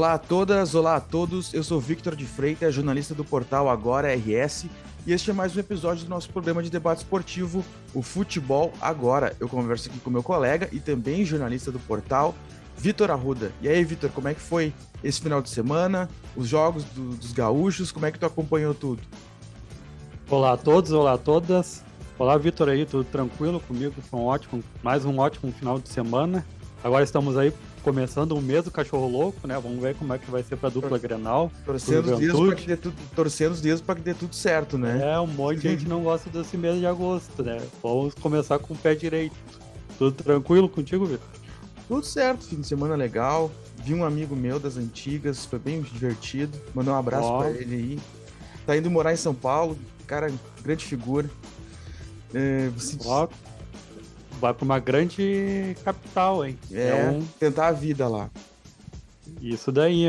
Olá a todas, olá a todos. Eu sou Victor de Freitas, jornalista do portal Agora RS, e este é mais um episódio do nosso programa de debate esportivo, o Futebol Agora. Eu converso aqui com meu colega e também jornalista do portal, Vitor Arruda. E aí, Vitor, como é que foi esse final de semana? Os jogos dos gaúchos, como é que tu acompanhou tudo? Olá a todos, olá a todas. Olá, Vitor aí, tudo tranquilo comigo? Foi mais um ótimo final de semana. Agora estamos aí começando o mês do cachorro louco, né? Vamos ver como é que vai ser para a dupla Grenal, Torcendo os Juventude. dedos para que dê tudo certo, né? Um monte de gente não gosta desse mês de agosto, né? Vamos começar com o pé direito. Tudo tranquilo contigo, Vitor? Tudo certo, fim de semana legal. Vi um amigo meu das antigas, foi bem divertido. Mandar um abraço para ele aí. Tá indo morar em São Paulo, cara, grande figura. Ó, vai para uma grande capital, hein? Tentar a vida lá. Isso daí,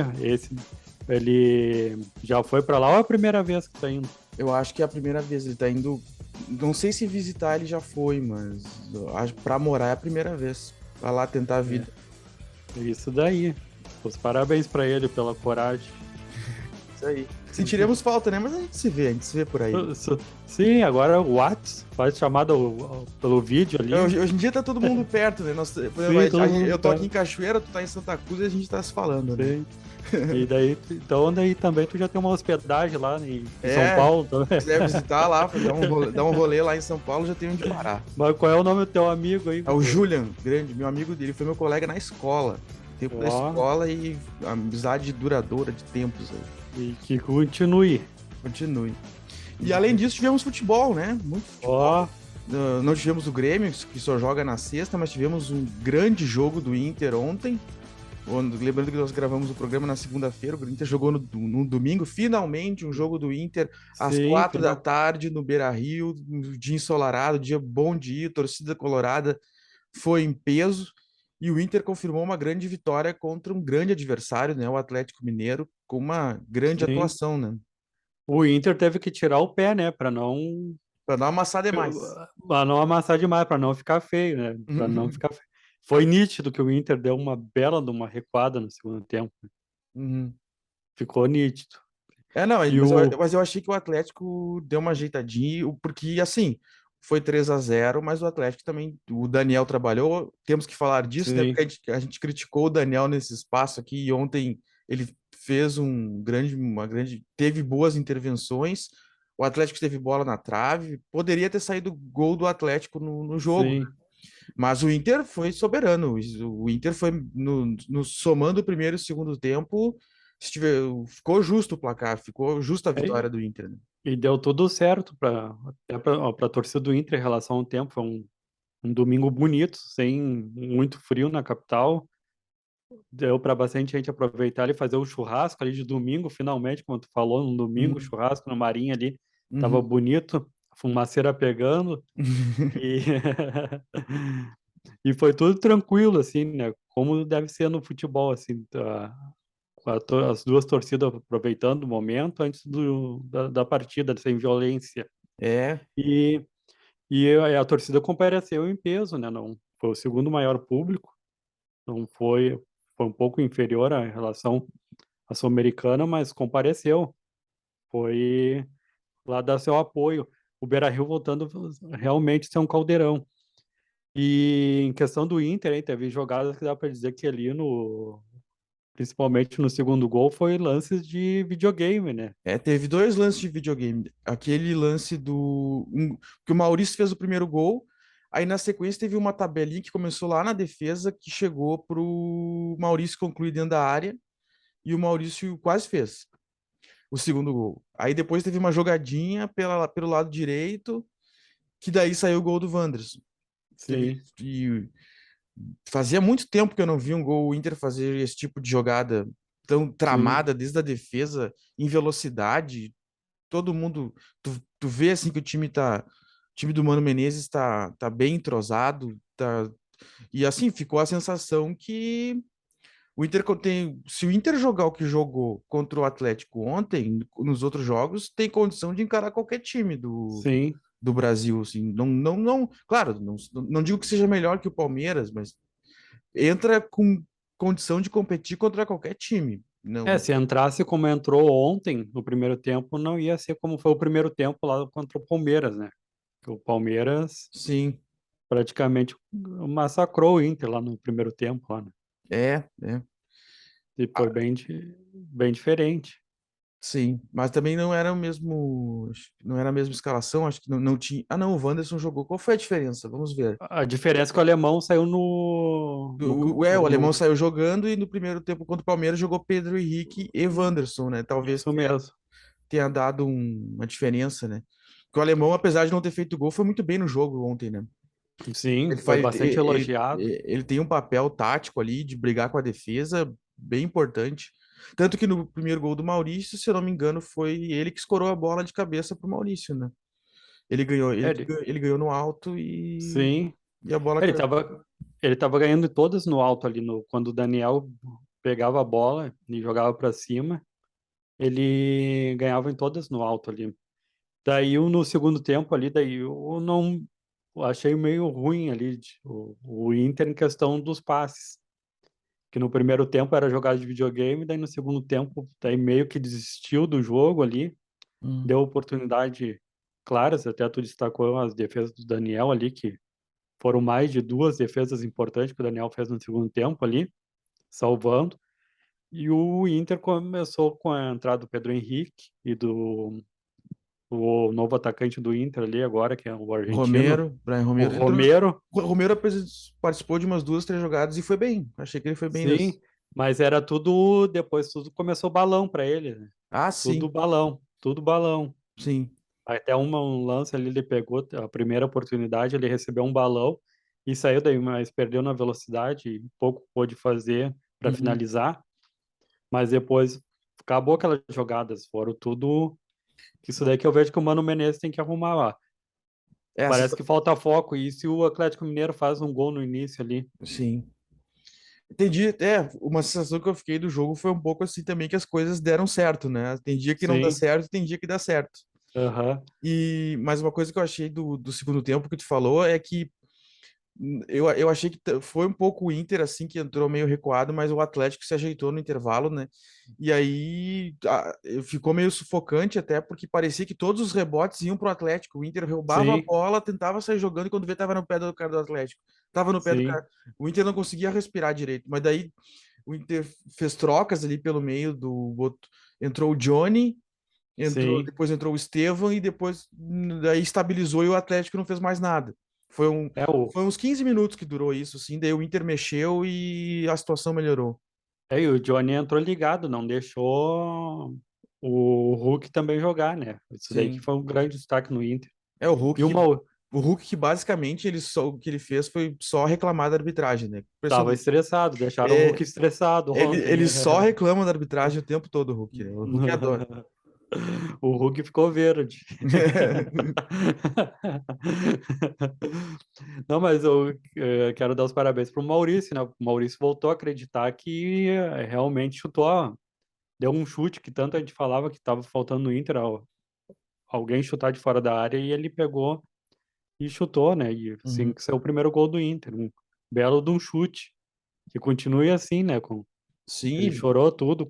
ele já foi para lá ou é a primeira vez que tá indo? Eu acho que é a primeira vez, ele tá indo, não sei se visitar ele já foi, mas eu acho que pra morar é a primeira vez. Pra lá tentar a vida. Isso daí. Os parabéns para ele pela coragem. Isso aí. Sentiremos falta, né? Mas a gente se vê por aí. Sim, agora o Whats faz chamada pelo vídeo ali. Hoje em dia tá todo mundo perto, né? Eu tô aqui em Cachoeira, tu tá em Santa Cruz e a gente tá se falando, né? E daí também tu já tem uma hospedagem lá em São Paulo também. Se quiser visitar lá, dar um rolê lá em São Paulo, já tem onde parar. Mas qual é o nome do teu amigo aí? É o Julian, grande, meu amigo dele, foi meu colega na escola. Tempo da escola e amizade duradoura de tempos aí. E que continue. E além disso, tivemos futebol, né? Muito futebol. Não tivemos o Grêmio, que só joga na sexta, mas tivemos um grande jogo do Inter ontem. Lembrando que nós gravamos o programa na segunda-feira, o Inter jogou no domingo, finalmente um jogo do Inter às 4 da tarde no Beira-Rio, um dia ensolarado, dia bom dia, torcida colorada foi em peso. E o Inter confirmou uma grande vitória contra um grande adversário, né? O Atlético Mineiro, com uma grande atuação, né? O Inter teve que tirar o pé, né? Para não amassar demais. Para não amassar demais, para não ficar feio, né? Para não ficar feio. Foi nítido que o Inter deu uma bela de uma recuada no segundo tempo. Ficou nítido. Mas eu achei que o Atlético deu uma ajeitadinha, porque assim, foi 3-0, mas o Atlético também, o Daniel trabalhou, temos que falar disso, né? Porque a gente criticou o Daniel nesse espaço aqui, e ontem ele fez teve boas intervenções, o Atlético teve bola na trave, poderia ter saído gol do Atlético no jogo, né? Mas o Inter foi soberano, o Inter foi somando o primeiro e o segundo tempo, ficou justo o placar, ficou justa a vitória do Inter, né? E deu tudo certo para a torcida do Inter em relação ao tempo. Foi um domingo bonito, sem muito frio na capital. Deu para bastante gente aproveitar e fazer o churrasco ali de domingo, finalmente, como tu falou, no domingo, churrasco no Marinha ali. Tava bonito, a fumaceira pegando. E... e foi tudo tranquilo, assim, né? Como deve ser no futebol, assim, as duas torcidas aproveitando o momento antes da partida, sem violência. E a torcida compareceu em peso, né? Não foi o segundo maior público, não foi um pouco inferior à relação à Sul-Americana, mas compareceu. Foi lá dar seu apoio. O Beira-Rio voltando realmente a ser um caldeirão. E em questão do Inter, hein, teve jogadas que dá para dizer que ali principalmente no segundo gol, foi lances de videogame, né? Teve dois lances de videogame. Aquele lance que o Maurício fez o primeiro gol, aí na sequência teve uma tabelinha que começou lá na defesa, que chegou pro Maurício concluir dentro da área, e o Maurício quase fez o segundo gol. Aí depois teve uma jogadinha pelo lado direito, que daí saiu o gol do Wanderson. E fazia muito tempo que eu não vi um gol o Inter fazer esse tipo de jogada tão tramada, desde a defesa, em velocidade. Todo mundo, tu vê assim que o time do Mano Menezes tá bem entrosado, e assim ficou a sensação que se o Inter jogar o que jogou contra o Atlético ontem, nos outros jogos, tem condição de encarar qualquer time do Brasil, assim. Não, claro, não digo que seja melhor que o Palmeiras, mas entra com condição de competir contra qualquer time. Não. Se entrasse como entrou ontem, no primeiro tempo, não ia ser como foi o primeiro tempo lá contra o Palmeiras, né? Que o Palmeiras Sim. praticamente massacrou o Inter lá no primeiro tempo, lá, né? É. E Ah, foi bem diferente. sim, mas também não era o mesmo, não era a mesma escalação, acho que não tinha. Ah, não, o Wanderson jogou. Qual foi a diferença? Vamos ver. A diferença é que o alemão saiu no, no, O alemão no, saiu jogando e no primeiro tempo contra o Palmeiras jogou Pedro Henrique e Wanderson, né? Talvez isso mesmo. tenha dado uma diferença, né? Porque o alemão, apesar de não ter feito gol, foi muito bem no jogo ontem, né? Sim, Ele foi faz, bastante elogiado. ele tem um papel tático ali de brigar com a defesa bem importante. Tanto que no primeiro gol do Maurício, se eu não me engano, foi ele que escorou a bola de cabeça pro Maurício, né? Ele, Ele ganhou no alto sim, e a bola ele caiu. tava, ele tava ganhando todas no alto ali, quando o Daniel pegava a bola e jogava para cima, ele ganhava em todas no alto ali. Daí no segundo tempo ali, daí eu não eu achei meio ruim ali o Inter em questão dos passes. Que no primeiro tempo era jogada de videogame, daí no segundo tempo, daí meio que desistiu do jogo ali, Hum, deu oportunidade claras, até tu destacou as defesas do Daniel ali, que foram mais de duas defesas importantes que o Daniel fez no segundo tempo ali, salvando. E o Inter começou com a entrada do Pedro Henrique e do o novo atacante do Inter ali agora, que é o argentino, Brian o Romero entrou. Romero. O Romero participou de umas duas, três jogadas e foi bem. Achei que ele foi bem Sim, das. mas era tudo, depois tudo começou balão para ele, né? Ah, Tudo sim, balão, tudo balão. sim. Até um lance ali, ele pegou a primeira oportunidade, ele recebeu um balão e saiu daí, mas perdeu na velocidade e pouco pôde fazer para Uhum. finalizar. Mas depois acabou aquelas jogadas, foram tudo. Isso daí que eu vejo que o Mano Menezes tem que arrumar lá. Essa, Parece que falta foco, e se o Atlético Mineiro faz um gol no início ali? sim. Entendi. É, uma sensação que eu fiquei do jogo foi um pouco assim também que as coisas deram certo, né? Tem dia que não dá Sim, certo, tem dia que dá certo. aham, E mais uma coisa que eu achei do segundo tempo que tu falou é que eu achei que foi um pouco o Inter assim que entrou meio recuado, mas o Atlético se ajeitou no intervalo, né? E aí ficou meio sufocante até porque parecia que todos os rebotes iam pro Atlético. O Inter roubava a sim, bola, tentava sair jogando e quando vê tava no pé do cara do Atlético. Tava no pé do sim, cara. O Inter não conseguia respirar direito, mas daí o Inter fez trocas ali pelo meio entrou o Johnny, sim. depois entrou o Estevão e depois daí estabilizou e o Atlético não fez mais nada. Foi um, É o, foi uns 15 minutos que durou isso, assim, daí o Inter mexeu e a situação melhorou. e o Johnny entrou ligado, não deixou o Hulk também jogar, né? Isso daí que Sim. foi um grande destaque no Inter. É E o Mau O Hulk que basicamente o que ele fez foi só reclamar da arbitragem, né? tava Impressionante. estressado, deixaram o Hulk É, estressado ontem. ele só reclama da arbitragem o tempo todo, o Hulk, né? O Hulk adora. O Hulk ficou verde. Não, mas eu quero dar os parabéns pro Maurício, né? O Maurício voltou a acreditar que realmente chutou, deu um chute que tanto a gente falava que estava faltando no Inter, alguém chutar de fora da área e ele pegou e chutou, né? E assim, Uhum. que saiu o primeiro gol do Inter, um belo de um chute. Que continue assim, né? Ele Sim, chorou tudo,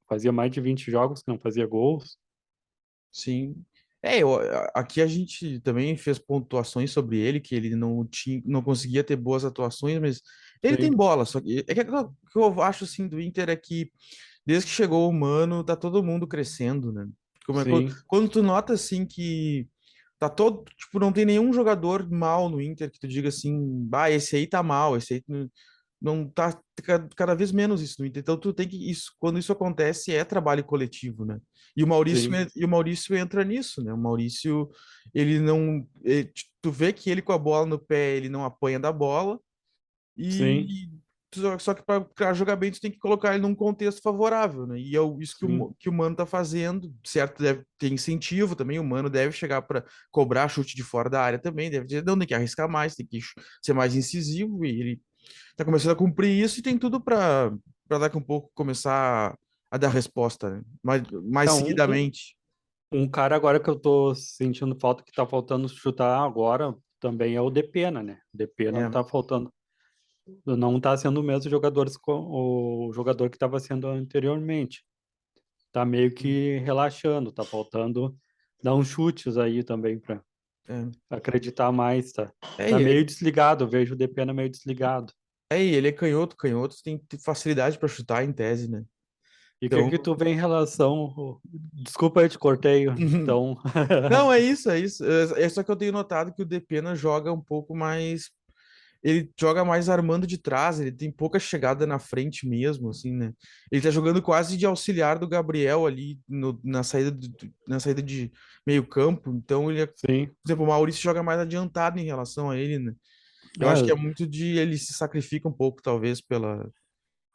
fazia mais de 20 jogos que não fazia gols. sim. Aqui a gente também fez pontuações sobre ele, que ele não conseguia ter boas atuações, mas ele tem Sim, bola. Só que é que o que eu acho assim do Inter é que desde que chegou o Mano, tá todo mundo crescendo, né? sim, Quando tu nota assim que tá todo, tipo, não tem nenhum jogador mal no Inter que tu diga assim, ah, esse aí tá mal, esse aí não tá cada vez menos isso no Inter. Então tu tem que isso, quando isso acontece é trabalho coletivo, né? sim, E o Maurício entra nisso, né? O Maurício, ele não, tu vê que ele com a bola no pé, ele não apanha da bola sim, e só que para jogar bem tu tem que colocar ele num contexto favorável, né? E é isso sim, que o Mano tá fazendo, certo? Deve ter incentivo também, o Mano deve chegar para cobrar chute de fora da área também, deve dizer, não, tem que arriscar mais, tem que ser mais incisivo e ele tá começando a cumprir isso e tem tudo para daqui a um pouco começar a dar resposta, né? Mais É seguidamente. um cara agora que eu tô sentindo falta, que tá faltando chutar agora, também é o Depena, né? O Depena É, tá faltando, não tá sendo o mesmo o jogador que estava sendo anteriormente. tá meio que relaxando, tá faltando dar uns chutes aí também para É, acreditar mais, tá? é, Tá e meio ele, desligado, eu vejo o Depena meio desligado. e ele é canhoto, canhotos tem facilidade para chutar em tese, né? E o que Então, que tu vê em relação... Desculpa, eu te cortei, então... não, é isso, é isso. É só que eu tenho notado que o Depena joga um pouco mais. Ele joga mais armando de trás, ele tem pouca chegada na frente mesmo, assim, né? Ele tá jogando quase de auxiliar do Gabriel ali na saída, na saída de meio campo. Então, Sim. por exemplo, o Maurício joga mais adiantado em relação a ele, né? Eu acho que é É, muito de ele se sacrifica um pouco, talvez, pela.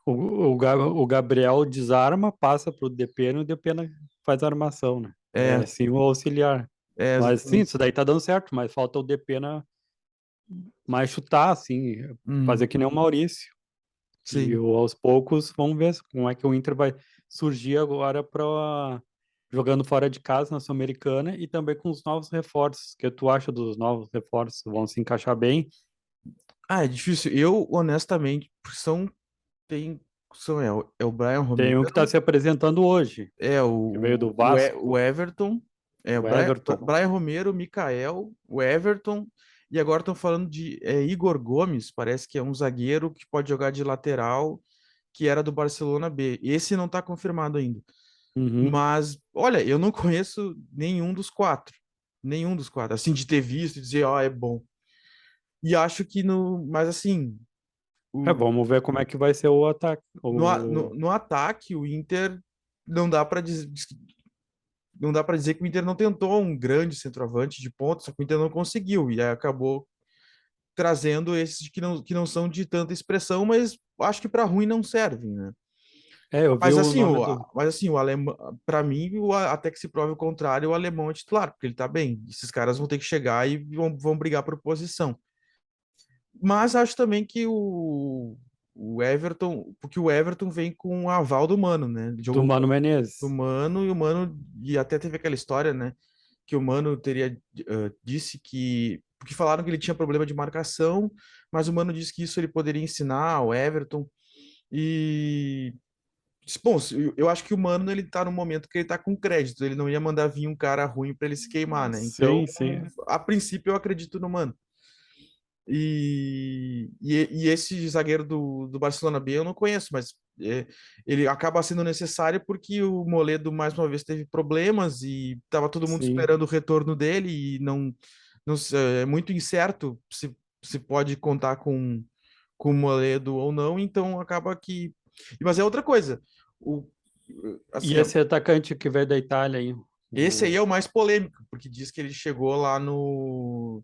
o Gabriel desarma, passa pro Depena e o Depena faz a armação, né? É É, assim o auxiliar. Mas sim, exatamente. isso daí tá dando certo, mas falta o Depena mais chutar, assim, fazer Uhum, que nem o Maurício. E sim. aos poucos, vamos ver como é que o Inter vai surgir agora para jogando fora de casa na Sul-Americana e também com os novos reforços. O que tu acha dos novos reforços? Vão se encaixar bem? Ah, é difícil. Eu, honestamente, tem, é o Brian Tem Romero, um que está se apresentando hoje, é que veio do O Vasco, Everton, é o o Everton. Brian Romero, o Mikael, o Everton, e agora estão falando de Igor Gomes, parece que é um zagueiro que pode jogar de lateral, que era do Barcelona B. Esse não está confirmado ainda. Uhum. Mas, olha, eu não conheço nenhum dos quatro. Nenhum dos quatro. Assim, de ter visto e dizer, ó, é bom. E acho que no. Mas assim, É, o, vamos ver como é que vai ser o ataque. no ataque, o Inter não dá para dizer. Não dá para dizer que o Inter não tentou um grande centroavante de ponta, só que o Inter não conseguiu. E aí acabou trazendo esses que não são de tanta expressão, mas acho que para ruim não servem, né? É, eu vi o nome do. Mas assim, o alemão, para mim, até que se prove o contrário, o alemão é titular, porque ele tá bem. Esses caras vão ter que chegar e vão brigar por posição. Mas acho também que o Everton, porque o Everton vem com o aval do Mano, né? Ele Do jogou Mano do Menezes. Mano e o Mano, e até teve aquela história, né? Que o Mano teria disse que. Porque falaram que ele tinha problema de marcação, mas o Mano disse que isso ele poderia ensinar ao Everton. E bom, eu acho que o Mano ele tá no momento que ele tá com crédito, ele não ia mandar vir um cara ruim para ele se queimar, né? Então, Sim, sim. a princípio eu acredito no Mano. E esse zagueiro do Barcelona B eu não conheço, mas ele acaba sendo necessário porque o Moledo mais uma vez teve problemas e estava todo mundo Sim. esperando o retorno dele e é muito incerto se pode contar com o Moledo ou não, então acaba que. Mas é outra coisa. O, E assim, ó, esse atacante que veio da Itália aí? esse aí O... é o mais polêmico, porque diz que ele chegou lá no.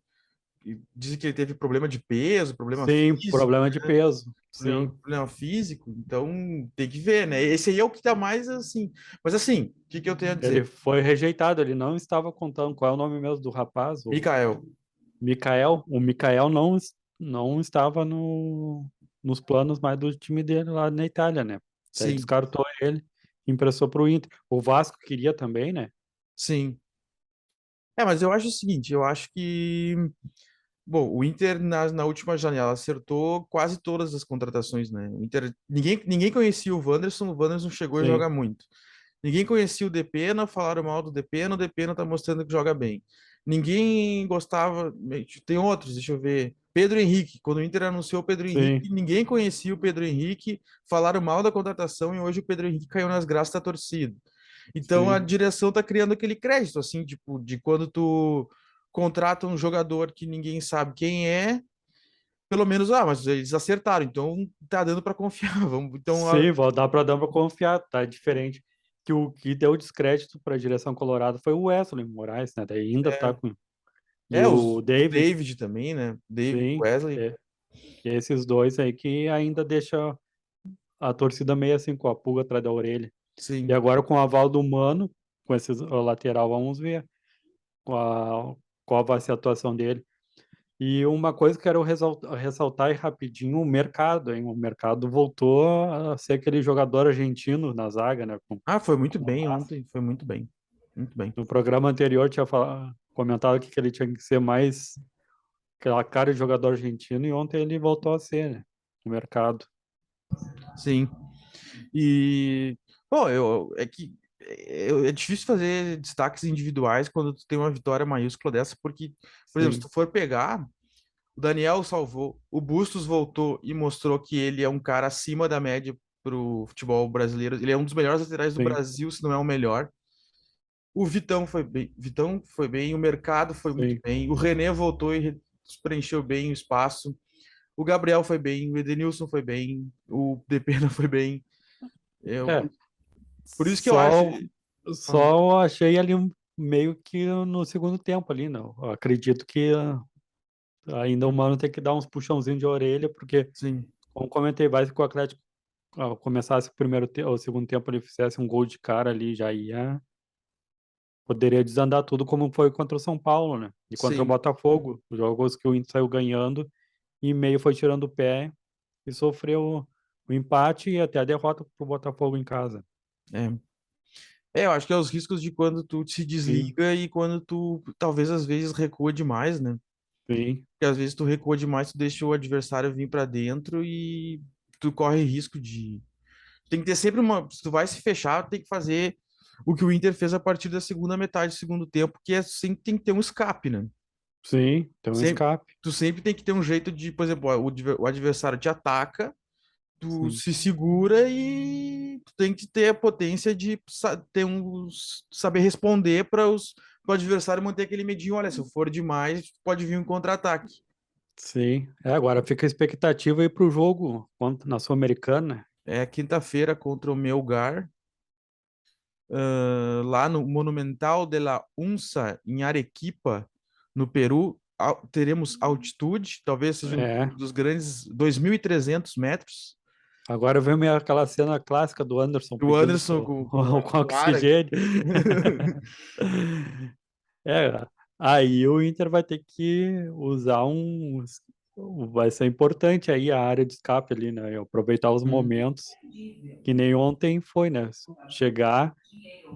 Dizem que ele teve problema de peso, problema Sim, físico, problema de peso. Sim. problema físico, então tem que ver, né? Esse aí é o que dá mais assim. Mas assim, o que que eu tenho a Ele dizer? foi rejeitado, ele não estava contando qual é o nome mesmo do rapaz, o Mikael, Mikael. O Mikael não estava nos planos mais do time dele lá na Itália, né? Até sim, descartou ele, emprestou para o Inter. O Vasco queria também, né? sim. É, mas eu acho o seguinte, eu acho que, bom, o Inter na última janela acertou quase todas as contratações, né? O Inter, ninguém conhecia o Wanderson chegou a jogar Sim, muito. Ninguém conhecia o Depena, falaram mal do Depena, o Depena tá mostrando que joga bem. Ninguém gostava, tem outros, deixa eu ver. Pedro Henrique, quando o Inter anunciou o Pedro Henrique, sim, ninguém conhecia o Pedro Henrique, falaram mal da contratação e hoje o Pedro Henrique caiu nas graças da torcida. Então a sim. direção tá criando aquele crédito, assim, tipo, de quando tu contrata um jogador que ninguém sabe quem é, pelo menos, mas eles acertaram, então tá dando para confiar. Vamos, então, Sim, dar para confiar, tá diferente. Que o que deu descrédito para a direção colorada foi o Wesley Moraes, né? Daí ainda tá é, com. E o o David, David também, né? David sim, Wesley. que é esses dois aí que ainda deixa a torcida meio assim com a pulga atrás da orelha. E Sim, agora com o aval do Mano, com esse lateral, vamos ver qual vai ser a atuação dele. E uma coisa que eu quero ressaltar aí rapidinho, o mercado, hein? O mercado voltou a ser aquele jogador argentino na zaga, né? foi muito Com o bem Vasco. ontem, foi muito bem. Muito bem. No programa anterior tinha comentado que ele tinha que ser mais aquela cara de jogador argentino e ontem ele voltou a ser, né? No mercado. Sim. E, bom, é que é difícil fazer destaques individuais quando tu tem uma vitória maiúscula dessa, porque, por exemplo, se Sim, tu for pegar, o Daniel salvou, o Bustos voltou e mostrou que ele é um cara acima da média pro futebol brasileiro. Ele é um dos melhores laterais do sim, Brasil, se não é o melhor. O Vitão foi bem, o Mercado foi muito sim. bem, o René voltou e preencheu bem o espaço. O Gabriel foi bem, o Edenilson foi bem, o Depena foi bem. Eu, É, por isso que eu acho. só, só achei ali meio que no segundo tempo ali, não. Eu acredito que ainda o Mano tem que dar uns puxãozinhos de orelha, porque, Sim, como comentei, vai que o Atlético começasse o o segundo tempo, ele fizesse um gol de cara ali, já ia. Poderia desandar tudo como foi contra o São Paulo, né? E contra o sim, Botafogo, os jogos que o Inter saiu ganhando e meio foi tirando o pé e sofreu o empate e até a derrota pro Botafogo em casa. é. Eu acho que é os riscos de quando tu se Sim, desliga e quando tu, talvez às vezes recua demais, né? sim, Porque às vezes tu recua demais, tu deixa o adversário vir pra dentro e tu corre risco de. Tem que ter sempre uma. Se tu vai se fechar, tem que fazer o que o Inter fez a partir da segunda metade do segundo tempo, que é sempre tem que ter um escape, né? sim, tem um Sempre, escape. tu sempre tem que ter um jeito de, por exemplo, o adversário te ataca, tu Sim, se segura e tu tem que ter a potência de saber responder para o adversário manter aquele medinho. Olha, se eu for demais, pode vir um contra-ataque. sim. É, agora fica a expectativa aí pro jogo na Sul-Americana. É quinta-feira contra o Melgar, lá no Monumental de la Unza, em Arequipa, no Peru. Teremos altitude, talvez seja um É. dos grandes 2.300 metros. Agora vem aquela cena clássica do Anderson O pedindo Anderson com com ar aqui. oxigênio. É, aí o Inter vai ter que usar vai ser importante aí a área de escape ali, né? E aproveitar os Hum, momentos, que nem ontem foi, né? Chegar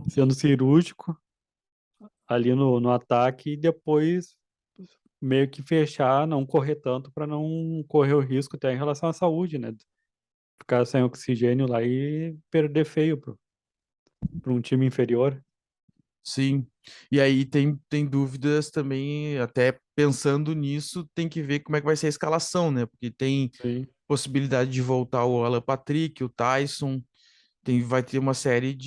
sendo cirúrgico ali no ataque e depois meio que fechar, não correr tanto para não correr o risco até em relação à saúde, né? Ficar sem oxigênio lá e perder feio para um time inferior. sim. E aí tem dúvidas também, até pensando nisso, tem que ver como é que vai ser a escalação, né? Porque tem Sim, possibilidade de voltar o Alan Patrick, o Tyson, vai ter uma série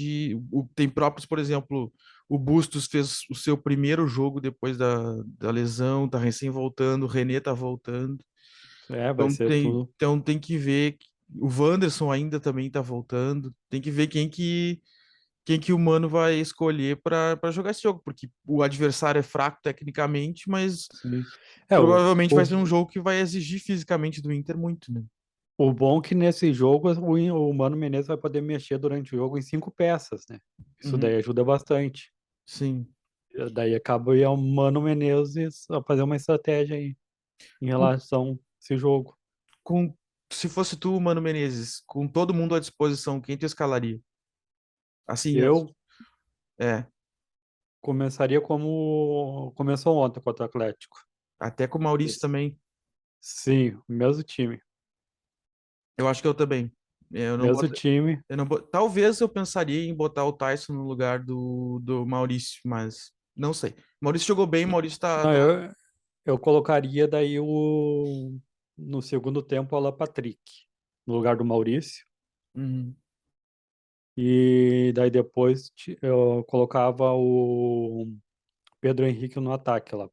tem próprios, por exemplo, o Bustos fez o seu primeiro jogo depois da lesão, tá recém voltando, o René tá voltando. vai ser tudo. Então tem que ver, o Wanderson ainda também tá voltando, tem que ver quem que o Mano vai escolher para jogar esse jogo, porque o adversário é fraco tecnicamente, mas Sim. É, provavelmente vai ser um jogo que vai exigir fisicamente do Inter muito, né? o bom é que nesse jogo o Mano Menezes vai poder mexer durante o jogo em 5 peças, né? Isso Uhum, daí ajuda bastante. sim. Daí acaba aí o Mano Menezes a fazer uma estratégia aí em Com, relação a esse jogo. com, se fosse tu, Mano Menezes, com todo mundo à disposição, quem tu escalaria? Assim, Eu é, começaria como começou ontem contra o Atlético. até com o Maurício Esse- também. Sim, o mesmo time. Eu acho que eu também. Eu não Mesmo boto, time. talvez eu pensaria em botar o Tyson no lugar do Maurício, mas não sei. Maurício jogou bem, Maurício Não, eu colocaria daí no segundo tempo o Alan Patrick no lugar do Maurício. Uhum, E daí depois eu colocava o Pedro Henrique no ataque lá,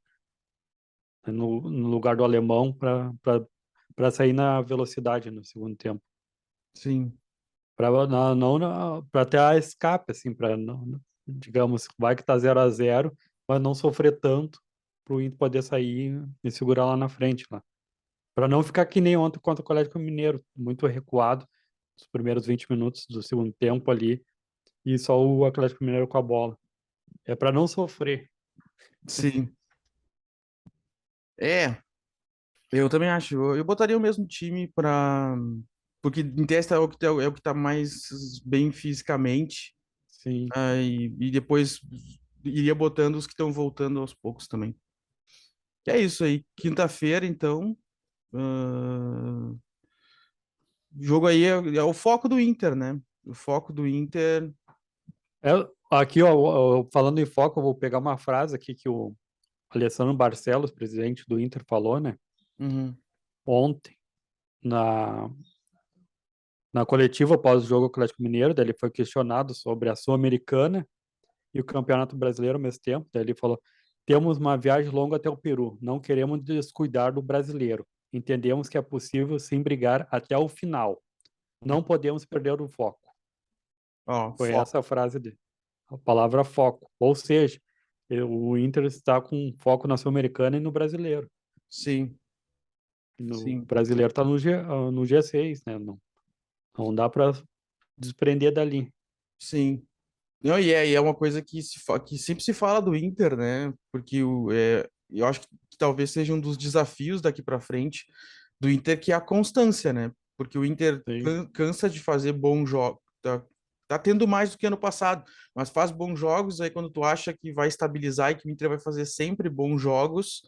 no lugar do alemão para sair na velocidade no segundo tempo. sim. Para não para ter a escape assim, para não, digamos, vai que tá 0-0, mas não sofrer tanto para o Inter poder sair e segurar lá na frente lá. Para não ficar que nem ontem contra o Atlético Mineiro, muito recuado, os primeiros 20 minutos do segundo tempo ali, e só o Atlético Mineiro com a bola. É para não sofrer. Sim. É, eu também acho. Eu botaria o mesmo time para. Porque em teste é o que tá mais bem fisicamente. Sim. E depois iria botando os que estão voltando aos poucos também. É isso aí. Quinta-feira, então. O jogo aí é o foco do Inter, né? O foco do Inter. Aqui, ó, falando em foco, eu vou pegar uma frase aqui que o Alessandro Barcelos, presidente do Inter, falou, né? Uhum. Ontem, na, na coletiva após o jogo Atlético Mineiro, daí ele foi questionado sobre a Sul-Americana e o Campeonato Brasileiro ao mesmo tempo. Daí ele falou: temos uma viagem longa até o Peru, não queremos descuidar do brasileiro. Entendemos que é possível sim brigar até o final. Não podemos perder o foco. Ó, Foi foco. essa a frase dele. A palavra foco. Ou seja, o Inter está com foco na Sul-Americana e no brasileiro. Sim, No sim, brasileiro está no G6, né? Não dá para desprender dali. sim. Não, e é uma coisa que, que sempre se fala do Inter, né? Porque eu acho que talvez seja um dos desafios daqui para frente do Inter, que é a constância, né? Porque o Inter Sim, cansa de fazer bons jogos. Tá tendo mais do que ano passado, mas faz bons jogos. Aí quando tu acha que vai estabilizar e que o Inter vai fazer sempre bons jogos,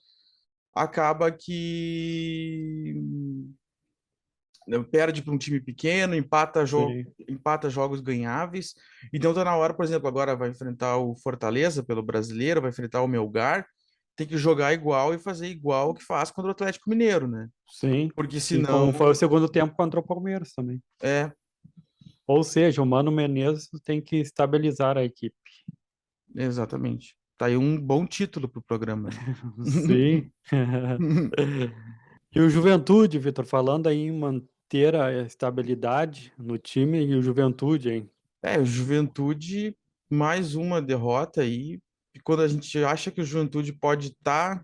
acaba que perde para um time pequeno, sim. empata jogos ganháveis. Então tá na hora, por exemplo, agora vai enfrentar o Fortaleza pelo Brasileiro, vai enfrentar o Melgar, tem que jogar igual e fazer igual que faz contra o Atlético Mineiro, né? Sim. Porque E senão, como foi o segundo tempo contra o Palmeiras também. é, Ou seja, o Mano Menezes tem que estabilizar a equipe. exatamente. Tá aí um bom título pro programa, né? Sim. E o Juventude, Vitor, falando aí em manter a estabilidade no time e o Juventude, hein? O Juventude, mais uma derrota aí. E quando a gente acha que o Juventude pode estar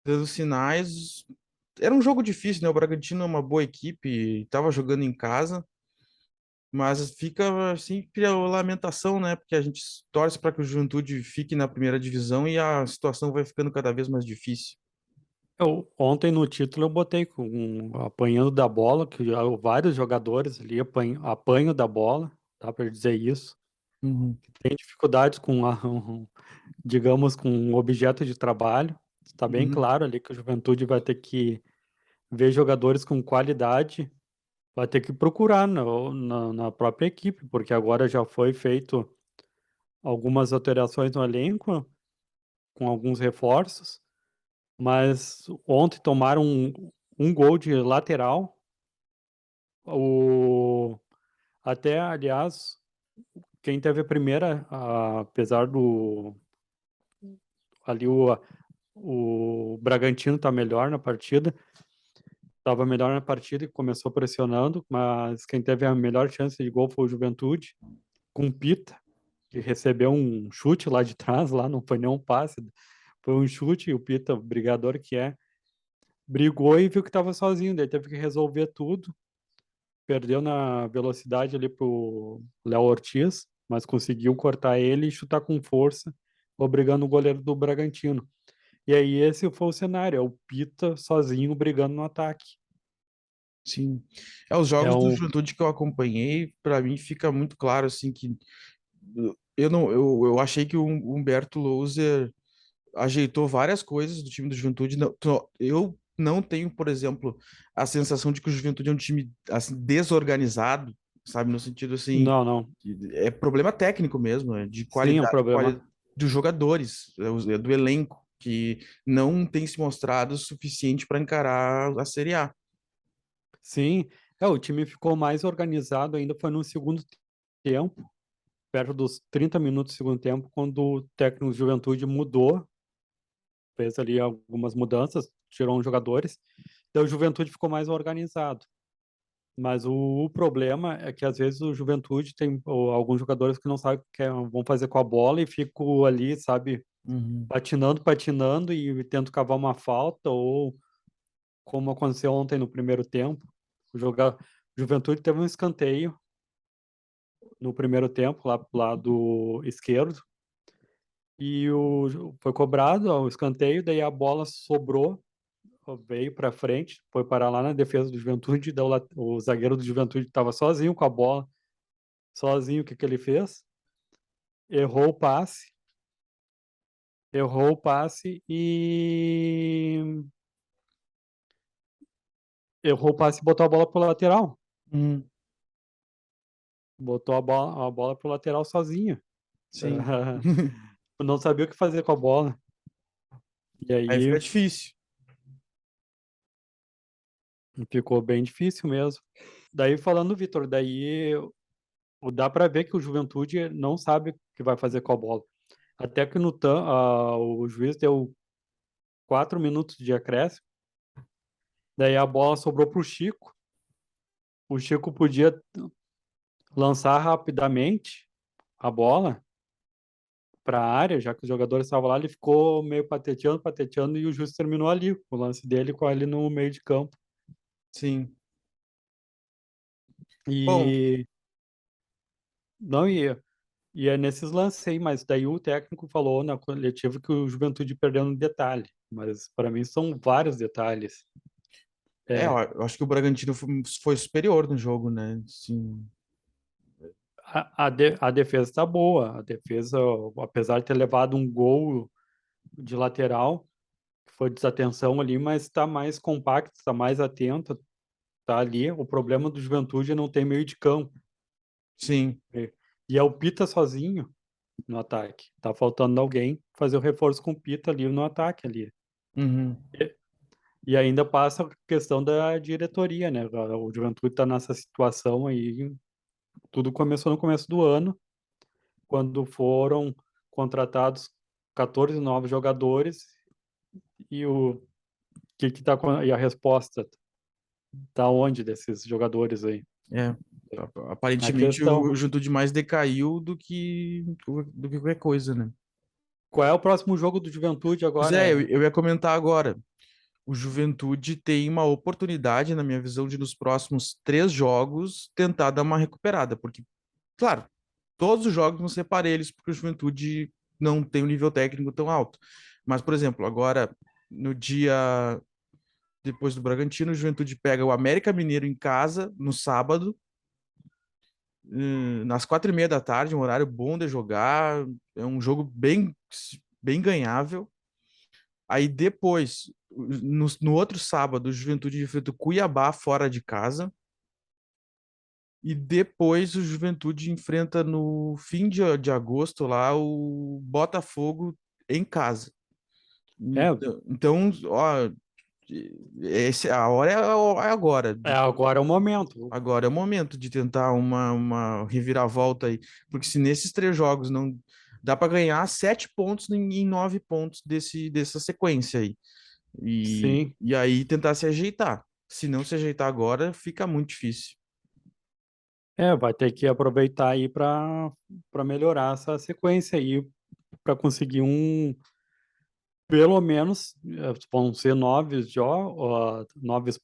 dando sinais, era um jogo difícil, né? O Bragantino é uma boa equipe, estava jogando em casa, mas fica sempre a lamentação, né? Porque a gente torce para que o Juventude fique na primeira divisão e a situação vai ficando cada vez mais difícil. Ontem no título eu botei com apanhando da bola, que vários jogadores ali apanham da bola, dá para dizer isso. Uhum, Tem dificuldades com, digamos, com um objeto de trabalho. Está bem uhum, claro ali que o Juventude vai ter que ver jogadores com qualidade, vai ter que procurar na própria equipe, porque agora já foi feito algumas alterações no elenco, com alguns reforços, mas ontem tomaram um gol de lateral. O, até, aliás, quem teve a primeira, apesar do ali o Bragantino tá melhor na partida, estava melhor na partida e começou pressionando, mas quem teve a melhor chance de gol foi o Juventude, com o Pita, que recebeu um chute lá de trás, lá não foi nem um passe, foi um chute e o Pita, o brigador que é, brigou e viu que estava sozinho, daí teve que resolver tudo, perdeu na velocidade ali pro Léo Ortiz, mas conseguiu cortar ele e chutar com força, obrigando o goleiro do Bragantino. E aí esse foi o cenário, é o Pita sozinho brigando no ataque. sim. Os É jogos do um, Juventude que eu acompanhei, para mim fica muito claro assim que eu não eu achei que o Humberto Louser ajeitou várias coisas do time do Juventude. Eu não tenho, por exemplo, a sensação de que o Juventude é um time assim desorganizado, sabe, no sentido assim, não, não. que é problema técnico mesmo, é de Sim, é um qualidade problema. dos jogadores, do elenco, que não tem se mostrado suficiente para encarar a Série A. Sim, o time ficou mais organizado ainda foi no segundo tempo, perto dos 30 minutos do segundo tempo, quando o técnico de Juventude mudou, fez ali algumas mudanças, tirou uns jogadores, então o Juventude ficou mais organizado. Mas o problema é que às vezes o Juventude tem alguns jogadores que não sabem o que vão fazer com a bola e ficam ali, sabe, Uhum. patinando e tentam cavar uma falta, ou como aconteceu ontem no primeiro tempo, o Juventude teve um escanteio no primeiro tempo, lá pro lado esquerdo, e foi cobrado o escanteio, daí a bola sobrou, veio para frente, foi parar lá na defesa do Juventude, daí o zagueiro do Juventude estava sozinho com a bola, sozinho, o que que ele fez? Errou o passe, errou o passe e errou o passe e botou a bola pro lateral. Uhum. Botou a bola pro lateral sozinho. Sim. Eu não sabia o que fazer com a bola. E Aí aí fica difícil. ficou bem difícil mesmo. Daí falando, Vitor, daí dá para ver que o Juventude não sabe o que vai fazer com a bola. Até que o juiz deu 4 minutos de acréscimo, daí a bola sobrou para o Chico. O Chico podia lançar rapidamente a bola para a área, já que os jogadores estavam lá, ele ficou meio pateteando, e o juiz terminou ali, o lance dele com ele no meio de campo. Sim. Bom, E não ia. E é nesses lances aí, mas daí o técnico falou na coletiva que o Juventude perdeu no detalhe. Mas para mim são vários detalhes. É, eu acho que o Bragantino foi superior no jogo, né? Sim. a defesa está boa. A defesa, apesar de ter levado um gol de lateral, que foi desatenção ali, mas está mais compacto, está mais atento, tá ali. O problema do Juventude é não ter meio de campo. Sim. E é o Pita sozinho no ataque. Tá faltando alguém fazer o reforço com o Pita ali no ataque ali. Uhum. E ainda passa a questão da diretoria, né? O Juventude está nessa situação aí. Tudo começou no começo do ano, quando foram contratados 14 novos jogadores e o que tá e a resposta tá onde desses jogadores aí? É. A Aparentemente questão, o Juventude mais decaiu do que qualquer coisa, né? qual é o próximo jogo do Juventude Pois é, agora? eu ia comentar agora. O Juventude tem uma oportunidade, na minha visão, de nos próximos 3 jogos tentar dar uma recuperada, porque, claro, todos os jogos vão ser parelhos, porque o Juventude não tem um nível técnico tão alto. Mas, por exemplo, agora, no dia depois do Bragantino, o Juventude pega o América Mineiro em casa, no sábado, nas 4h30 da tarde, um horário bom de jogar, é um jogo bem ganhável. Aí depois, no outro sábado, o Juventude enfrenta o Cuiabá fora de casa. E depois o Juventude enfrenta no fim de agosto lá o Botafogo em casa. É, Então, ó, a hora é agora. agora é o momento. Agora é o momento de tentar uma reviravolta aí. Porque se nesses 3 jogos não dá para ganhar 7 pontos em 9 pontos dessa sequência aí. Sim. E aí tentar se ajeitar. Se não se ajeitar agora, fica muito difícil. Vai ter que aproveitar aí para melhorar essa sequência aí, para conseguir pelo menos, vão ser 9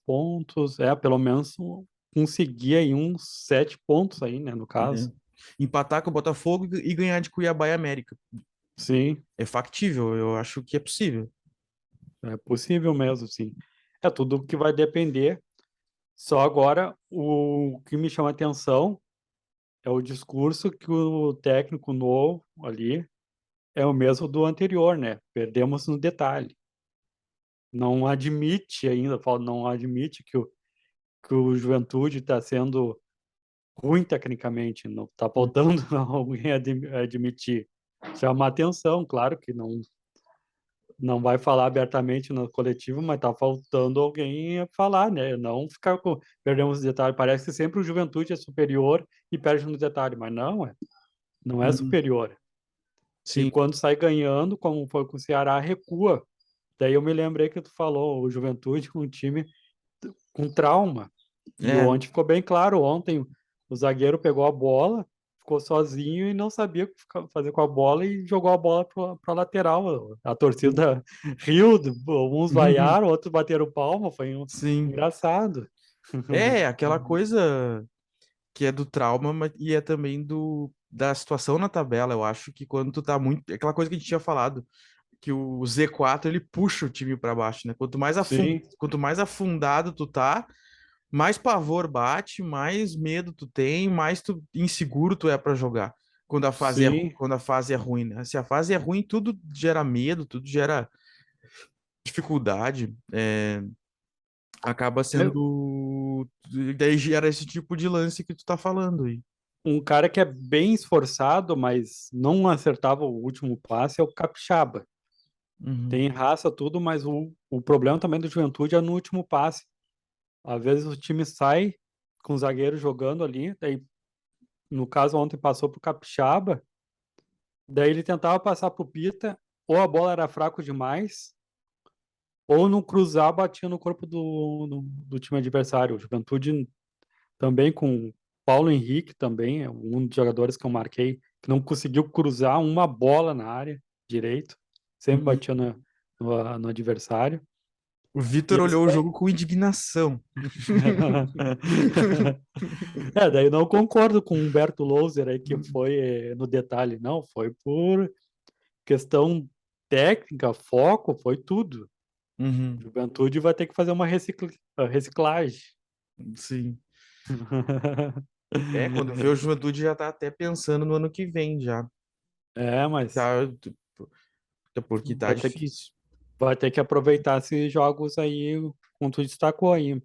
pontos, pelo menos conseguir aí uns 7 pontos aí, né, no caso. Né? Empatar com o Botafogo e ganhar de Cuiabá e América. Sim, É factível, eu acho que é possível. é possível mesmo, sim. É tudo que vai depender. Só agora, o que me chama a atenção é o discurso que o técnico novo ali é o mesmo do anterior, né? Perdemos no detalhe. Não admite ainda, não admite que o Juventude está sendo ruim tecnicamente, não está faltando alguém admitir. Chama atenção, claro que não vai falar abertamente no coletivo, mas está faltando alguém a falar, né? Não ficar com perdemos os detalhes. Parece que sempre o Juventude é superior e perde no detalhe, mas não é Uhum. superior. E Sim, quando sai ganhando, como foi com o Ceará, recua. Daí eu me lembrei que tu falou, o Juventude com um time com trauma. E é. ontem ficou bem claro, ontem o zagueiro pegou a bola, ficou sozinho e não sabia o que fazer com a bola e jogou a bola para a lateral. A torcida riu, uns vaiaram, outros bateram palma, foi Sim. engraçado. É aquela coisa que é do trauma, e é também da situação na tabela. Eu acho que quando tu tá muito. É aquela coisa que a gente tinha falado, que o Z4 ele puxa o time para baixo, né? Sim, Quanto mais afundado tu tá, mais pavor bate, mais medo tu tem, mais inseguro tu é para jogar. sim. Quando a fase é ruim, né? Se a fase é ruim, tudo gera medo, tudo gera dificuldade. Acaba Eu, sendo. Daí gera esse tipo de lance que tu tá falando aí. Um cara que é bem esforçado, mas não acertava o último passe é o Capixaba. Uhum, Tem raça, tudo, mas o problema também do Juventude é no último passe. Às vezes o time sai com o zagueiro jogando ali, daí, no caso, ontem passou pro Capixaba, daí ele tentava passar pro Pita, ou a bola era fraco demais, ou no cruzar batia no corpo do time adversário. O Juventude também com Paulo Henrique também, é um dos jogadores que eu marquei, que não conseguiu cruzar uma bola na área direito, sempre uhum. batia no adversário. O E Vitor eles olhou o têm. jogo com indignação. Daí não concordo com o Humberto Louser aí que foi no detalhe, não, foi por questão técnica, foco, foi tudo. Uhum, Juventude vai ter que fazer uma reciclagem. sim. É, quando vê o Juventude já tá até pensando no ano que vem já. É, mas Tá, porque tá vai ter que, difícil. vai ter que aproveitar esses jogos aí, como tu destacou aí.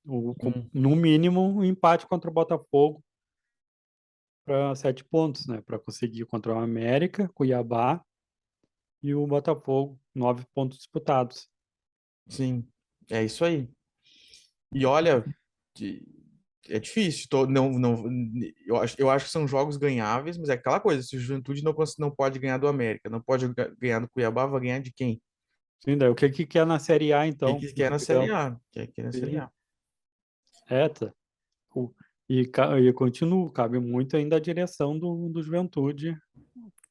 Hum, No mínimo, um empate contra o Botafogo para 7 pontos, né? Para conseguir contra o América, Cuiabá e o Botafogo, 9 pontos disputados. sim, é isso aí. E olha, de- é difícil. Eu acho que são jogos ganháveis, mas é aquela coisa: se o Juventude não pode ganhar do América, não pode ganhar do Cuiabá, vai ganhar de quem? Sim, daí o que que quer na Série A, Quem então? que quer na Série Entendeu? A? Quem quer na Série Sim, A? tá. O- E continuo, cabe muito ainda a direção do Juventude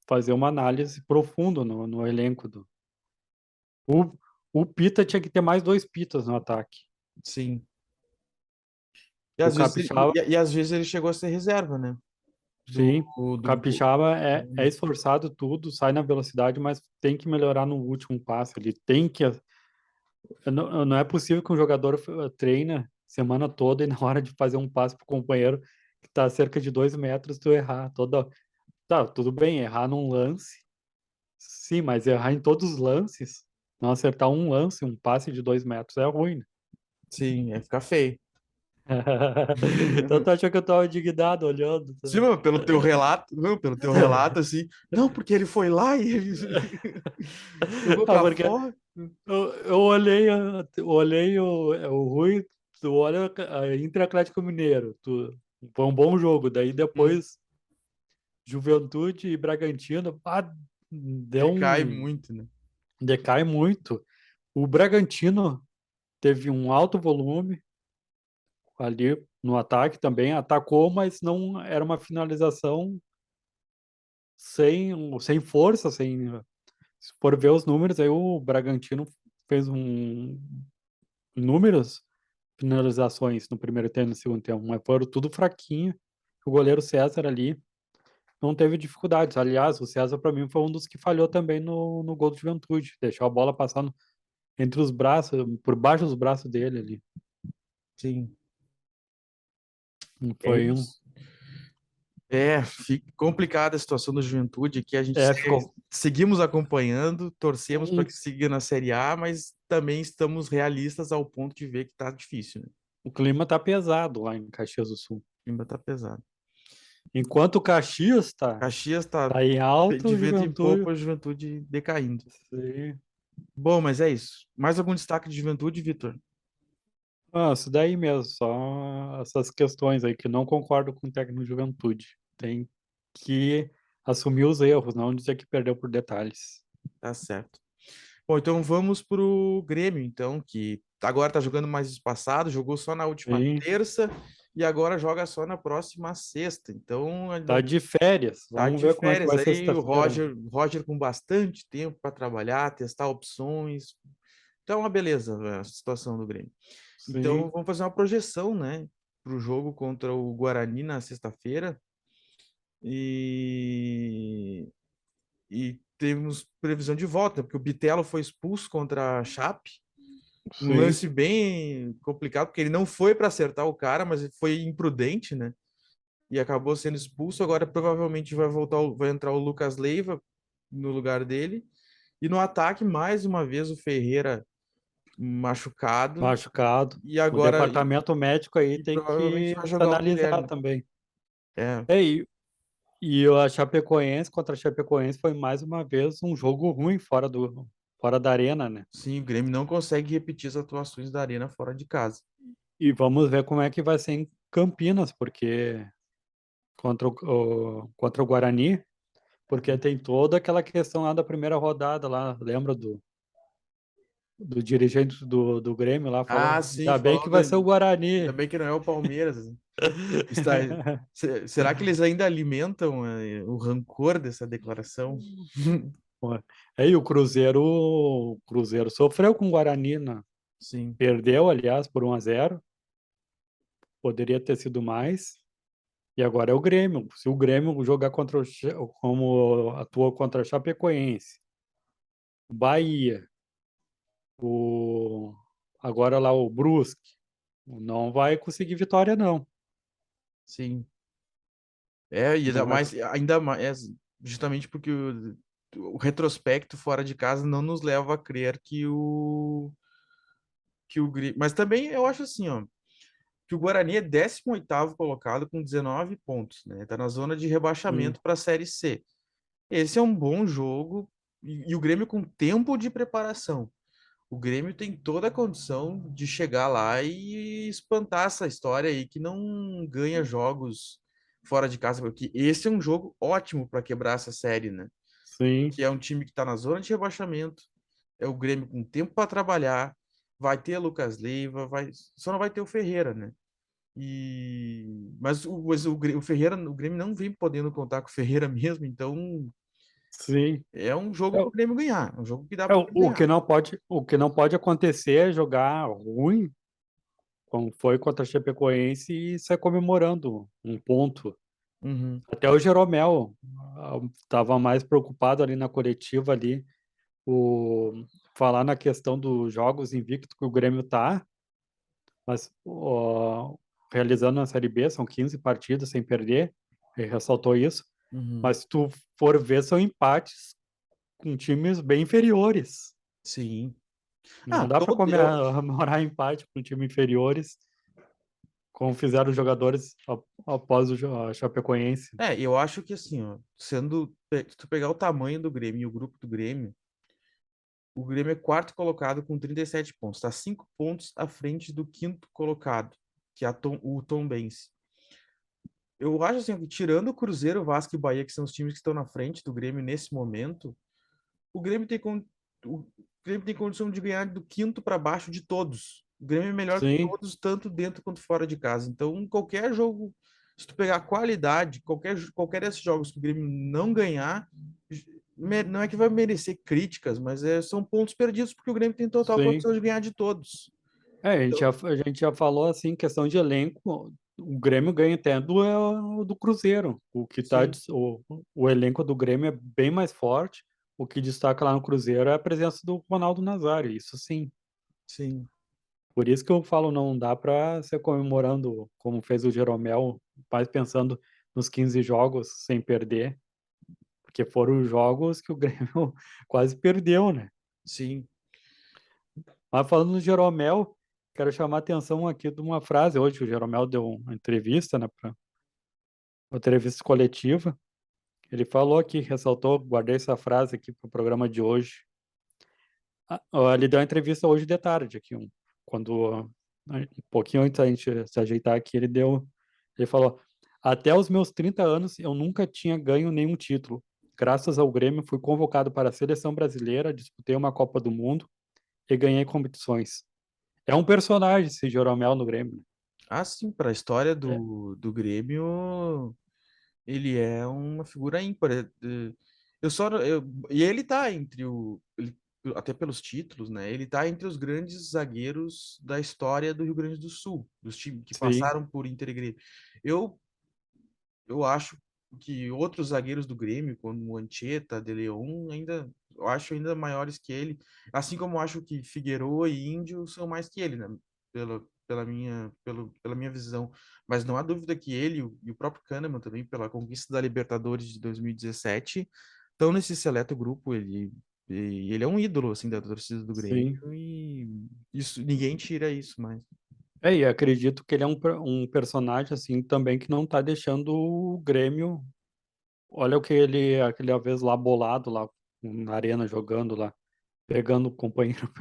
fazer uma análise profunda no elenco. O, o Pita tinha que ter mais 2 pitas no ataque. Sim. E O às vezes ele, Capixaba, e às vezes ele chegou a ser reserva, né? Do, sim, o do, Capixaba é esforçado tudo, sai na velocidade, mas tem que melhorar no último passe. Ele tem que. Não é possível que um jogador treina semana toda e na hora de fazer um passe pro companheiro que está a cerca de 2 metros, tu errar. Tá, tudo bem, errar num lance, sim, mas errar em todos os lances, não acertar um lance, um passe de 2 metros é ruim, né? sim, é ficar feio. Então tu acha que eu tava indignado olhando, tá? Sim, mas pelo teu relato, não, pelo teu relato, assim, não, porque ele foi lá e ele jogou Ah, pra porque fora. eu olhei o Rui, tu olha a Inter Atlético Mineiro, foi um bom jogo, daí Hum, depois Juventude e Bragantino, deu decai um muito, né? decai muito. O Bragantino teve um alto volume ali no ataque também, atacou, mas não era uma finalização sem força, sem. Se for ver os números, aí o Bragantino fez inúmeras finalizações no primeiro tempo e no segundo tempo, mas foram tudo fraquinho. O goleiro César ali não teve dificuldades. Aliás, o César, para mim, foi um dos que falhou também no gol do Juventude. Deixou a bola passando entre os braços, por baixo dos braços dele ali. Sim, é Foi um. isso. É, fica complicada a situação da Juventude aqui. A gente Ficou. seguimos acompanhando, torcemos para um- que siga na Série A, mas também estamos realistas ao ponto de ver que tá difícil, né? O clima tá pesado lá em Caxias do Sul. O clima tá pesado. Enquanto o Caxias Caxias tá tá em alto, de o vento em popa, Juventude. a Juventude decaindo. Sim. Bom, mas é isso. Mais algum destaque de Juventude, Vitor? Ah, isso daí mesmo, só essas questões aí que não concordo com o técnico de Juventude. Tem que assumir os erros, não dizer que perdeu por detalhes. Tá certo. Bom, então vamos pro Grêmio, então, que agora tá jogando mais espaçado, jogou só na última Sim, terça e agora joga só na próxima sexta. Então, ele tá não de férias. tá Vamos de ver como é que férias vai aí, o sexta-feira. Roger com bastante tempo para trabalhar, testar opções. Então, uma beleza a situação do Grêmio. Então, Sim, vamos fazer uma projeção, né, pro jogo contra o Guarani na sexta-feira. E temos previsão de volta, porque o Bitelo foi expulso contra a Chape. Um sim. lance bem complicado, porque ele não foi para acertar o cara, mas ele foi imprudente, né? E acabou sendo expulso. Agora provavelmente vai entrar o Lucas Leiva no lugar dele. E no ataque, mais uma vez, o Ferreira machucado. Machucado. E O agora, departamento médico aí tem provavelmente que vai jogar o analisar Guilherme. também. É, E a Chapecoense contra a Chapecoense foi mais uma vez um jogo ruim fora da arena, né? sim, o Grêmio não consegue repetir as atuações da Arena fora de casa. E vamos ver como é que vai ser em Campinas, porque contra o Guarani, porque tem toda aquela questão lá da primeira rodada lá, lembra do dirigente do Grêmio lá, Ah, falou, sim, ainda bem falou que do... vai ser o Ainda Guarani. bem que não é o Palmeiras. Está... Será que eles ainda alimentam o rancor dessa declaração? Pô, aí o Cruzeiro sofreu com o Guarani, né? Sim, Perdeu, aliás, por 1-0, poderia ter sido mais. E agora é o Grêmio. Se o Grêmio jogar como atuou contra a Chapecoense, o Bahia, o agora lá o Brusque, não vai conseguir vitória, não. sim. É, e Não vai. ainda mais, justamente porque o retrospecto fora de casa não nos leva a crer que o Grêmio. Mas também eu acho assim, ó, que o Guarani é 18º colocado com 19 pontos, né? Tá na zona de Sim, rebaixamento para a Série C. Esse é um bom jogo e o Grêmio com tempo de preparação. O Grêmio tem toda a condição de chegar lá e espantar essa história aí que não ganha jogos fora de casa, porque esse é um jogo ótimo para quebrar essa série, né? sim, Que é um time que está na zona de rebaixamento, é o Grêmio com tempo para trabalhar, vai ter Lucas Leiva, só não vai ter o Ferreira, né? Mas o Ferreira, o Grêmio não vem podendo contar com o Ferreira mesmo, então sim. é um jogo É, para o Grêmio ganhar, é um jogo que dá para o o Grêmio o que ganhar. não pode, o que não pode acontecer é jogar ruim, como foi contra a Chapecoense, e sair comemorando um ponto. Uhum, Até o Jeromel estava mais preocupado ali na coletiva ali, falar na questão dos jogos invicto que o Grêmio tá, mas realizando a Série B, são 15 partidas sem perder, ele ressaltou isso, uhum. mas se tu for ver, são empates com times bem inferiores. Sim. Não Ah, dá para todo, eu, comemorar empate com times inferiores, como fizeram os jogadores após a Chapecoense. eu acho que assim, ó, se tu pegar o tamanho do Grêmio e o grupo do Grêmio, o Grêmio é quarto colocado com 37 pontos, tá 5 pontos à frente do quinto colocado, que é o Tombense. Eu acho assim, que tirando o Cruzeiro, o Vasco e o Bahia, que são os times que estão na frente do Grêmio nesse momento, o Grêmio tem, o Grêmio tem condição de ganhar do quinto para baixo de todos. O Grêmio é melhor que Sim, todos, tanto dentro quanto fora de casa. Então, qualquer jogo, se tu pegar a qualidade, qualquer desses jogos que o Grêmio não ganhar, não é que vai merecer críticas, mas são pontos perdidos, porque o Grêmio tem total sim. condição de ganhar de todos. Então, A gente já falou assim, questão de elenco, o Grêmio ganha até do Cruzeiro. sim, O elenco do Grêmio é bem mais forte. O que destaca lá no Cruzeiro é a presença do Ronaldo Nazário, isso sim. sim, Por isso que eu falo, não dá para ser comemorando como fez o Jeromel, mais pensando nos 15 jogos sem perder, porque foram os jogos que o Grêmio quase perdeu, né? sim. Mas falando no Jeromel, quero chamar a atenção aqui de uma frase. Hoje o Jeromel deu uma entrevista, né, uma entrevista coletiva. Ele falou aqui, ressaltou, guardei essa frase aqui para o programa de hoje. Ele deu uma entrevista hoje de tarde, aqui, um pouquinho antes da gente se ajeitar aqui, ele falou, até os meus 30 anos eu nunca tinha ganho nenhum título. Graças ao Grêmio fui convocado para a seleção brasileira, disputei uma Copa do Mundo e ganhei competições. É um personagem esse Jeromel no Grêmio. Ah, sim, para a história Né? do Grêmio, ele é uma figura ímpar. Eu só, e ele tá até pelos títulos, né? Ele tá entre os grandes zagueiros da história do Rio Grande do Sul, dos times que Sim, passaram por Inter e Grêmio. Eu, eu acho que outros zagueiros do Grêmio, como o Anchieta, De Leon, eu acho ainda maiores que ele. Assim como eu acho que Figueroa e Índio são mais que ele, né? Pela minha visão. Mas não há dúvida que ele e o próprio Kahneman também, pela conquista da Libertadores de 2017, estão nesse seleto grupo. Ele é um ídolo, assim, da torcida do Grêmio sim. e isso, ninguém tira isso mais. E acredito que ele é um personagem, assim, também que não tá deixando o Grêmio. Olha o que aquela vez lá bolado, lá na arena, jogando lá, pegando o companheiro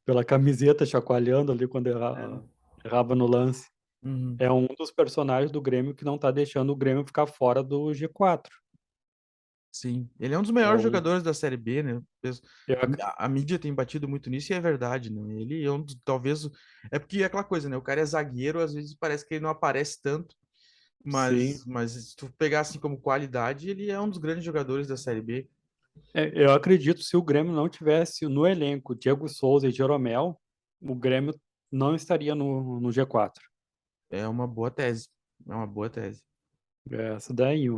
pela camiseta, chacoalhando ali quando É. errava no lance. Uhum. É um dos personagens do Grêmio que não tá deixando o Grêmio ficar fora do G4. Sim, ele é um dos É melhores um, jogadores da Série B, né? eu ac- A mídia tem batido muito nisso e é verdade, né? Ele é talvez. É porque é aquela coisa, né? O cara é zagueiro, às vezes parece que ele não aparece tanto, sim. mas se tu pegar assim como qualidade, ele é um dos grandes jogadores da Série B. Eu acredito se o Grêmio não tivesse no elenco Diego Souza e Jeromel, o Grêmio não estaria no G4. É uma boa tese. É uma boa tese. Essa daí.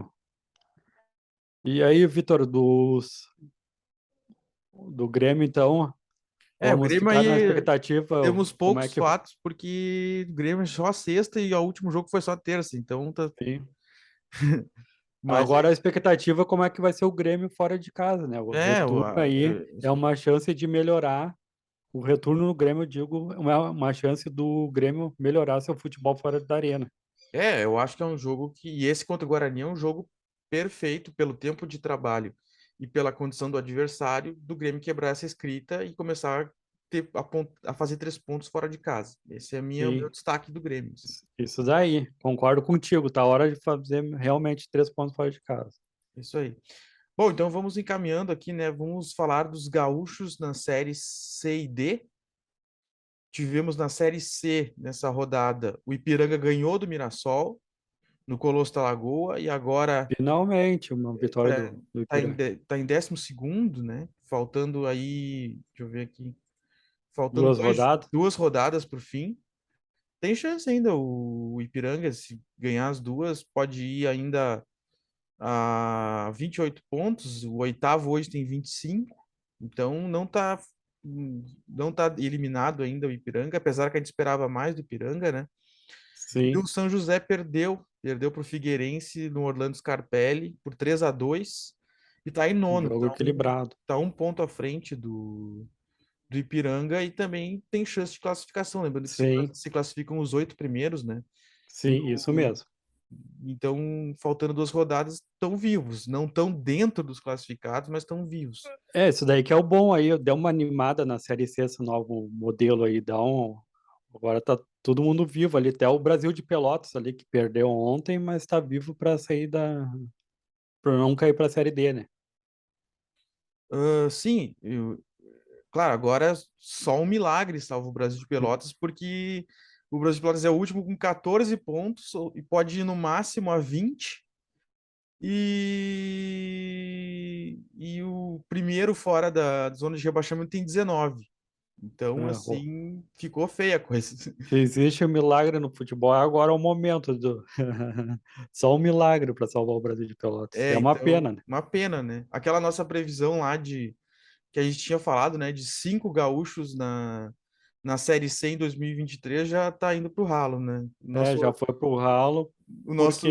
E aí, Vitor, do Grêmio, então, É, o vamos Grêmio ficar na aí expectativa temos como é poucos que fatos, porque o Grêmio é só a sexta e o último jogo foi só a terça, então tá. sim. Mas Agora a expectativa como é que vai ser o Grêmio fora de casa, né? O é, retorno aí é uma chance de melhorar. O retorno no Grêmio, eu digo, é uma chance do Grêmio melhorar seu futebol fora da arena. eu acho que é um jogo que. E esse contra o Guarani é um jogo perfeito pelo tempo de trabalho e pela condição do adversário, do Grêmio quebrar essa escrita e começar a fazer 3 pontos fora de casa. Esse é o meu Sim, destaque do Grêmio, assim. isso daí. Concordo contigo. Tá hora de fazer realmente 3 pontos fora de casa. Isso aí. Bom, então vamos encaminhando aqui, né? Vamos falar dos gaúchos na série C e D. Tivemos na série C, nessa rodada, o Ipiranga ganhou do Mirassol, no Colosso da Lagoa, e agora Finalmente, uma vitória tá, do tá em, Ipiranga. de- tá em 12º, né? Faltando aí, deixa eu ver aqui, faltando 2 rodadas? 2 rodadas para o fim. Tem chance ainda o Ipiranga, se ganhar as duas, pode ir ainda a 28 pontos. O oitavo hoje tem 25, então não tá eliminado ainda o Ipiranga, apesar que a gente esperava mais do Ipiranga, né? E o Sim, São José perdeu para o Figueirense no Orlando Scarpelli por 3-2 e está em um nono. jogo equilibrado. Tá um ponto à frente do Ipiranga e também tem chance de classificação. Lembrando que Sim, se classificam os 8 primeiros, né? E sim, isso mesmo. então, faltando 2 rodadas, estão vivos. Não estão dentro dos classificados, mas estão vivos. Isso daí que é o bom aí. Deu uma animada na Série C, esse novo modelo aí. Agora tá todo mundo vivo ali. Até o Brasil de Pelotas ali, que perdeu ontem, mas tá vivo para sair para não cair para a Série D, né? Sim, claro, agora só um milagre salva o Brasil de Pelotas, porque o Brasil de Pelotas é o último com 14 pontos e pode ir no máximo a 20. E o primeiro fora da zona de rebaixamento tem 19. Então, É, assim, ficou feia a coisa. se existe um milagre no futebol, agora é o momento do. Só um milagre para salvar o Brasil de Pelotas. É, É uma então, pena, né? uma pena, né? Aquela nossa previsão lá que a gente tinha falado, né, de 5 gaúchos na Série C em 2023 já tá indo pro ralo, né? Já foi pro ralo, O porque nosso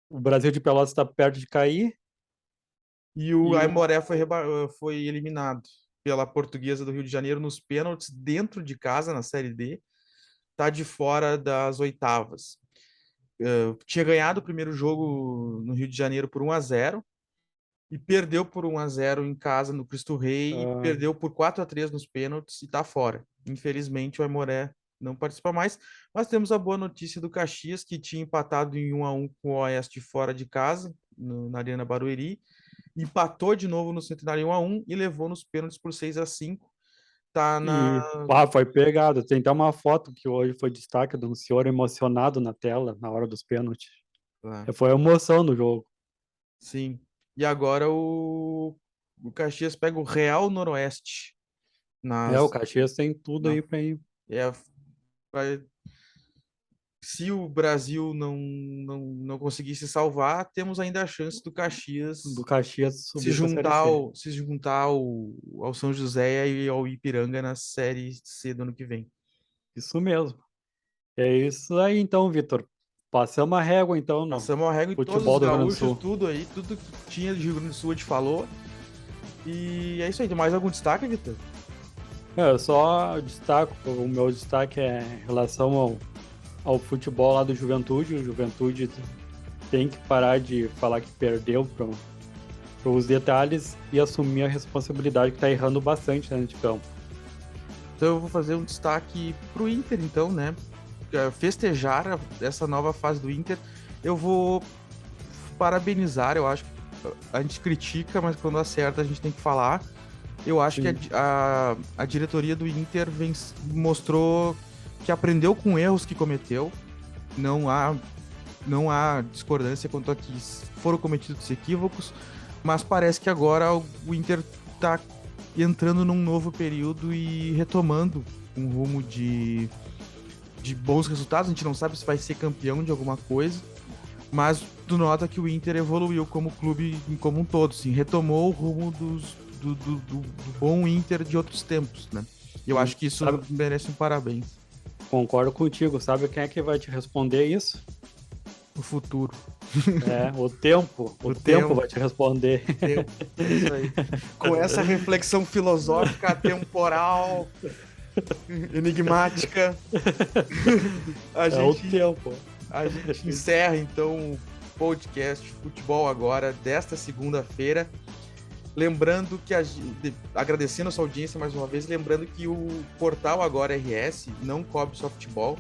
o Brasil de Pelotas está perto de cair e o e o. Aimoré foi eliminado pela Portuguesa do Rio de Janeiro nos pênaltis dentro de casa na Série D, tá de fora das oitavas. Tinha ganhado o primeiro jogo no Rio de Janeiro por 1-0 e perdeu por 1-0 em casa no Cristo Rei e ah, perdeu por 4-3 nos pênaltis e tá fora. Infelizmente, o Aimoré não participa mais, mas temos a boa notícia do Caxias, que tinha empatado em 1-1 com o Oeste fora de casa, na Arena Barueri, empatou de novo no Centenário em 1-1 e levou nos pênaltis por 6-5. Tá na. foi pegado. Tem até uma foto que hoje foi destaque de um senhor emocionado na tela na hora dos pênaltis. Tá, Foi a emoção do jogo. sim. E agora o Caxias pega o Real Noroeste O nas, Caxias tem tudo na, aí para ir é, vai- se o Brasil não conseguir se salvar, temos ainda a chance do do Caxias Caxias se subir para a Série juntar C. ao São José e ao Ipiranga na Série C do ano que vem. Isso mesmo. É isso aí então, Vitor. Passamos a régua então no Passamos a régua em todos os futebol do Rio Grande do gaúchos, Sul. tudo aí, tudo que tinha de Rio Grande do Sul a gente falou. E é isso aí. Tem mais algum destaque, Vitor? Eu só destaco, o meu destaque é em relação ao futebol lá do Juventude. O Juventude tem que parar de falar que perdeu para os detalhes e assumir a responsabilidade que está errando bastante dentro de campo. Então eu vou fazer um destaque pro Inter, então, né? Festejar essa nova fase do Inter. Eu vou parabenizar, eu acho que a gente critica, mas quando acerta a gente tem que falar. Eu acho que a diretoria do Inter mostrou que aprendeu com erros que cometeu. Não há discordância quanto a que foram cometidos equívocos, mas parece que agora o Inter está entrando num novo período e retomando um rumo de bons resultados. A gente não sabe se vai ser campeão de alguma coisa, mas tu nota que o Inter evoluiu como clube como um todo, assim, retomou o rumo do bom Inter de outros tempos, né? E eu acho que isso merece um parabéns. Concordo contigo. Sabe quem é que vai te responder isso? O futuro. O tempo. O tempo vai te responder. Isso aí. Com essa reflexão filosófica, temporal, enigmática, o tempo. A gente encerra, então, o podcast Futebol Agora desta segunda-feira. Lembrando que, agradecendo a sua audiência mais uma vez, lembrando que o portal Agora RS não cobre só futebol.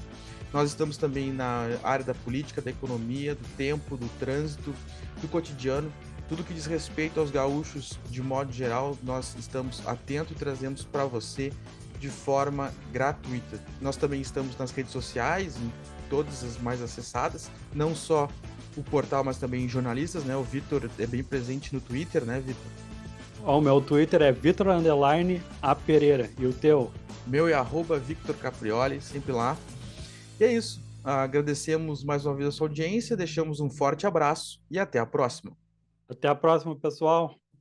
Nós estamos também na área da política, da economia, do tempo, do trânsito, do cotidiano. Tudo que diz respeito aos gaúchos, de modo geral, nós estamos atentos e trazemos para você de forma gratuita. Nós também estamos nas redes sociais, em todas as mais acessadas, não só o portal, mas também jornalistas, né? O Vitor é bem presente no Twitter, né, Vitor? O meu Twitter é Vitor_A Pereira. E o teu? Meu é @Victor Caprioli, sempre lá. E é isso. Agradecemos mais uma vez a sua audiência, deixamos um forte abraço e até a próxima. Até a próxima, pessoal.